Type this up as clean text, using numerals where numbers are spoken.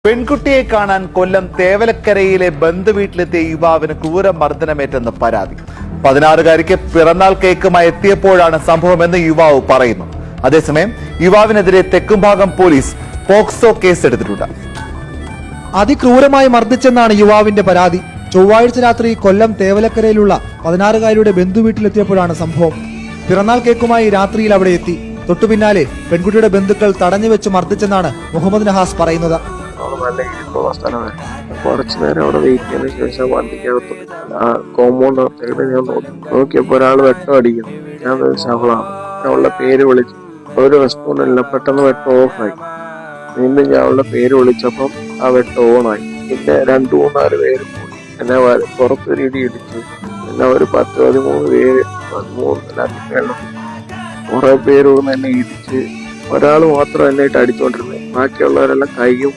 പെൺകുട്ടിയെ കാണാൻ കൊല്ലം തേവലക്കരയിലെ ബന്ധുവീട്ടിലെത്തിയ യുവാവിന് ക്രൂരമർദ്ദനമേറ്റെന്ന് പരാതി. 16-കാരിക്ക് പിറന്നാൾ കേക്കുമായി എത്തിയപ്പോഴാണ് സംഭവമെന്ന് യുവാവ് പറയുന്നു. അതേസമയം യുവാവിനെതിരെ തെക്കുംഭാഗം പോലീസ് പോക്സോ കേസെടുത്തിട്ടുണ്ട്. അതിക്രൂരമായി മർദ്ദിച്ചെന്നാണ് യുവാവിന്റെ പരാതി. ചൊവ്വാഴ്ച രാത്രി കൊല്ലം തേവലക്കരയിലുള്ള 16-കാരിയുടെ ബന്ധുവീട്ടിലെത്തിയപ്പോഴാണ് സംഭവം. പിറന്നാൾ കേക്കുമായി രാത്രിയിൽ അവിടെ എത്തി. തൊട്ടുപിന്നാലെ പെൺകുട്ടിയുടെ ബന്ധുക്കൾ തടഞ്ഞുവെച്ച് മർദ്ദിച്ചെന്നാണ് മുഹമ്മദ് നഹാസ് പറയുന്നത്. നല്ല ഇരിപ്പുള്ള സ്ഥലമാണ്. കുറച്ചു നേരം അവിടെ വെയിറ്റ് ചെയ്തതിനു ശേഷം വണ്ടിക്കകത്ത് ആ കോമ്പൗണ്ടിനകത്തേക്ക് ഞാൻ നോക്കിയപ്പോൾ ഒരാൾ വെട്ടം അടിക്കുന്നു. ഞാൻ ശവളാണ്. അവളുടെ പേര് വിളിച്ചു. ഒരു റെസ്പോണ്ട് ഇല്ല. പെട്ടെന്ന് വെട്ടം ഓഫായി. വീണ്ടും ഞാൻ അവളുടെ പേര് വിളിച്ചപ്പം ആ വെട്ടം ഓണായി. പിന്നെ 2-3 പേര് എന്നെ പുറത്ത് രീതി ഇടിച്ചു. പിന്നെ ഒരു 10-13 പേര് 13 കുറെ പേര് എന്നെ ഇടിച്ച്. ഒരാൾ മാത്രം എന്നെ ഇട്ട് അടിച്ചോണ്ടിരുന്നത്. ബാക്കിയുള്ളവരെല്ലാം കൈയും